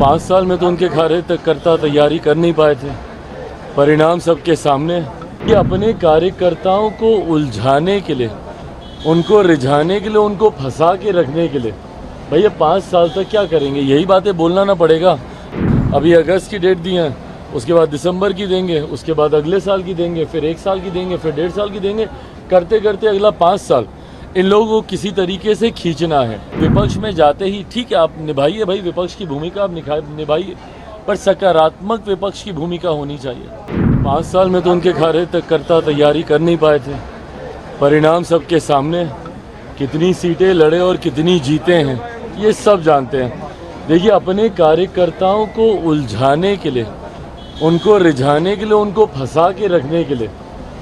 5 साल में तो उनके कार्यकर्ता तैयारी कर नहीं पाए थे। परिणाम सबके सामने है कि अपने कार्यकर्ताओं को उलझाने के लिए, उनको रिझाने के लिए, उनको फंसा के रखने के लिए भैया 5 साल तक क्या करेंगे, यही बातें बोलना ना पड़ेगा। अभी अगस्त की डेट दी है, उसके बाद दिसंबर की देंगे, उसके बाद अगले साल की देंगे, फिर 1 साल की देंगे, फिर 1.5 साल की देंगे, करते करते अगला 5 साल इन लोगों को किसी तरीके से खींचना है। विपक्ष में जाते ही ठीक है, आप निभाइए भाई विपक्ष की भूमिका, आप निभाइए, पर सकारात्मक विपक्ष की भूमिका होनी चाहिए। 5 साल में तो उनके कार्यकर्ता तैयारी कर नहीं पाए थे। परिणाम सबके सामने, कितनी सीटें लड़े और कितनी जीते हैं ये सब जानते हैं। देखिए, अपने कार्यकर्ताओं को उलझाने के लिए, उनको रिझाने के लिए, उनको फंसा के रखने के लिए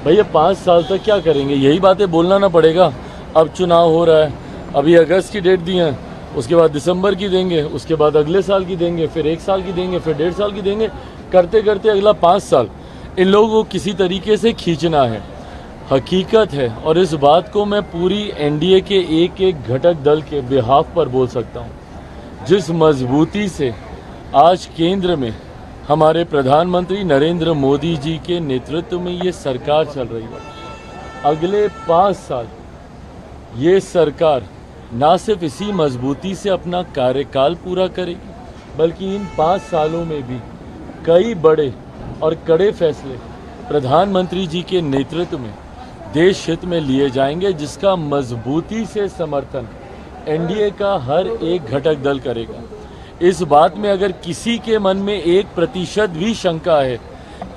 भैया 5 साल तक क्या करेंगे, यही बातें बोलना ना पड़ेगा। अब चुनाव हो रहा है, अभी अगस्त की डेट दी है, उसके बाद दिसंबर की देंगे, उसके बाद अगले साल की देंगे, फिर 1 साल की देंगे, फिर 1.5 साल की देंगे, करते करते अगला 5 साल इन लोगों को किसी तरीके से खींचना है। हकीकत है, और इस बात को मैं पूरी एनडीए के एक एक घटक दल के बिहाफ पर बोल सकता हूँ। जिस मजबूती से आज केंद्र में हमारे प्रधानमंत्री नरेंद्र मोदी जी के नेतृत्व में ये सरकार चल रही है, अगले 5 साल ये सरकार ना सिर्फ इसी मजबूती से अपना कार्यकाल पूरा करेगी, बल्कि इन 5 सालों में भी कई बड़े और कड़े फैसले प्रधानमंत्री जी के नेतृत्व में देश हित में लिए जाएंगे, जिसका मजबूती से समर्थन एनडीए का हर एक घटक दल करेगा। इस बात में अगर किसी के मन में 1% भी शंका है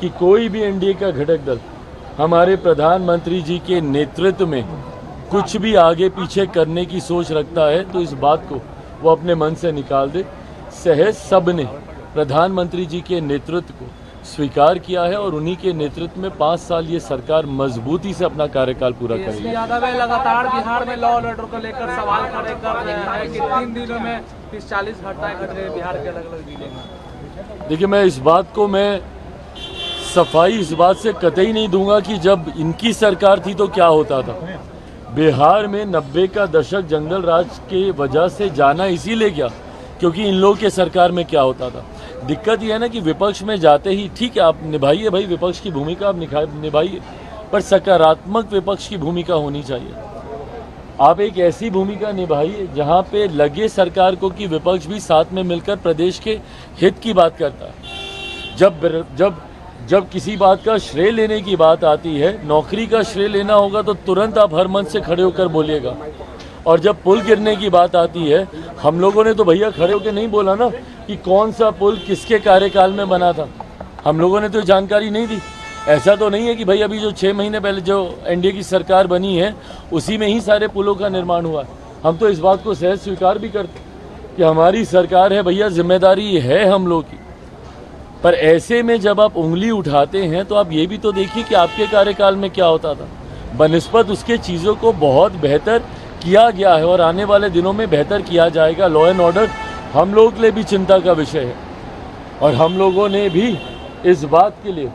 कि कोई भी एनडीए का घटक दल हमारे प्रधानमंत्री जी के नेतृत्व में कुछ भी आगे पीछे करने की सोच रखता है, तो इस बात को वो अपने मन से निकाल दे। सहज सब ने प्रधानमंत्री जी के नेतृत्व को स्वीकार किया है और उन्हीं के नेतृत्व में 5 साल ये सरकार मजबूती से अपना कार्यकाल पूरा करेगी। लगातार बिहार में लॉ और ऑर्डर को लेकर सवाल खड़े कर रहे हैं कि 3 दिनों में 30-40 घटनाएं घट रही बिहार के अलग अलग जिले में। देखिए, मैं इस बात को सफाई इस बात से कतई नहीं दूंगा कि जब इनकी सरकार थी तो क्या होता था। बिहार में 90 का दशक जंगल राज के वजह से जाना इसीलिए गया क्योंकि इन लोगों के सरकार में क्या होता था। दिक्कत यह है ना कि विपक्ष में जाते ही ठीक है, आप निभाइए भाई विपक्ष की भूमिका, आप निभाइए, पर सकारात्मक विपक्ष की भूमिका होनी चाहिए। आप एक ऐसी भूमिका निभाइए जहां पे लगे सरकार को कि विपक्ष भी साथ में मिलकर प्रदेश के हित की बात करता है। जब किसी बात का श्रेय लेने की बात आती है, नौकरी का श्रेय लेना होगा तो तुरंत आप हर मंच से खड़े होकर बोलिएगा। और जब पुल गिरने की बात आती है, हम लोगों ने तो भैया खड़े होकर नहीं बोला ना कि कौन सा पुल किसके कार्यकाल में बना था। हम लोगों ने तो जानकारी नहीं दी। ऐसा तो नहीं है कि भाई अभी जो 6 महीने पहले जो एनडीए की सरकार बनी है उसी में ही सारे पुलों का निर्माण हुआ। हम तो इस बात को सहज स्वीकार भी करते कि हमारी सरकार है भैया, जिम्मेदारी है हम लोग की। पर ऐसे में जब आप उंगली उठाते हैं तो आप ये भी तो देखिए कि आपके कार्यकाल में क्या होता था। बनिस्बत उसके चीज़ों को बहुत बेहतर किया गया है और आने वाले दिनों में बेहतर किया जाएगा। लॉ एंड ऑर्डर हम लोगों के लिए भी चिंता का विषय है और हम लोगों ने भी इस बात के लिए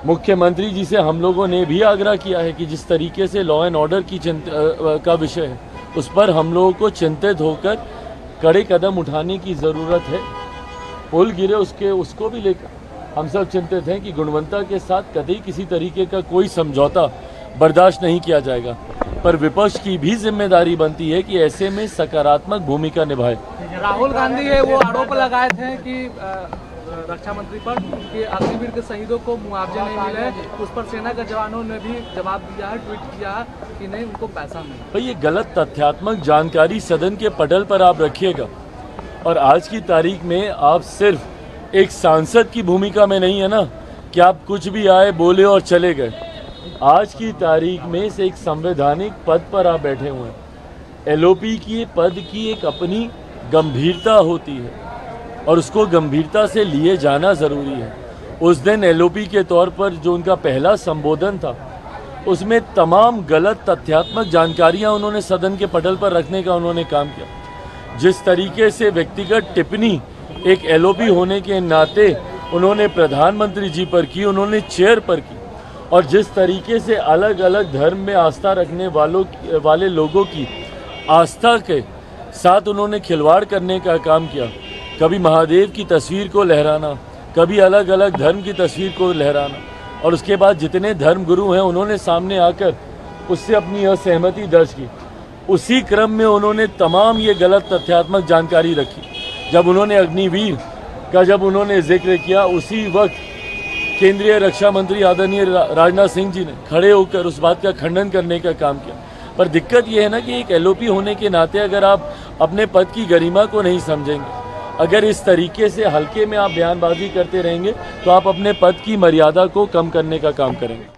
मुख्यमंत्री जी से हम लोगों ने भी आग्रह किया है कि जिस तरीके से लॉ एंड ऑर्डर की चिंता का विषय है उस पर हम लोगों को चिंतित होकर कड़े कदम उठाने की ज़रूरत है। पुल गिरे उसको भी लेकर हम सब चिंतित हैं कि गुणवत्ता के साथ कभी किसी तरीके का कोई समझौता बर्दाश्त नहीं किया जाएगा। पर विपक्ष की भी जिम्मेदारी बनती है कि ऐसे में सकारात्मक भूमिका निभाए। राहुल गांधी है वो आरोप लगाए थे कि रक्षा मंत्री पर कि अग्निवीर के शहीदों को मुआवजे नहीं मिले, उस पर सेना के जवानों ने भी जवाब दिया है, ट्वीट किया है कि नहीं उनको पैसा मिले। भाई ये गलत तथ्यात्मक जानकारी सदन के पटल पर आप रखिएगा और आज की तारीख में आप सिर्फ एक सांसद की भूमिका में नहीं है ना कि आप कुछ भी आए बोले और चले गए। आज की तारीख में से एक संवैधानिक पद पर आप बैठे हुए हैं। एलओपी की पद की एक अपनी गंभीरता होती है और उसको गंभीरता से लिए जाना ज़रूरी है। उस दिन एलओपी के तौर पर जो उनका पहला संबोधन था उसमें तमाम गलत तथ्यात्मक जानकारियां उन्होंने सदन के पटल पर रखने का उन्होंने काम किया। जिस तरीके से व्यक्तिगत टिप्पणी एक एलओपी होने के नाते उन्होंने प्रधानमंत्री जी पर की, उन्होंने चेयर पर की, और जिस तरीके से अलग अलग धर्म में आस्था रखने वाले लोगों की आस्था के साथ उन्होंने खिलवाड़ करने का काम किया, कभी महादेव की तस्वीर को लहराना, कभी अलग अलग धर्म की तस्वीर को लहराना, और उसके बाद जितने धर्म गुरु हैं उन्होंने सामने आकर उससे अपनी असहमति दर्ज की। उसी क्रम में उन्होंने तमाम ये गलत तथ्यात्मक जानकारी रखी। जब उन्होंने अग्निवीर का जब उन्होंने जिक्र किया, उसी वक्त केंद्रीय रक्षा मंत्री आदरणीय राजनाथ सिंह जी ने खड़े होकर उस बात का खंडन करने का काम किया। पर दिक्कत यह है ना कि एक एलओपी होने के नाते अगर आप अपने पद की गरिमा को नहीं समझेंगे, अगर इस तरीके से हल्के में आप बयानबाजी करते रहेंगे, तो आप अपने पद की मर्यादा को कम करने का काम करेंगे।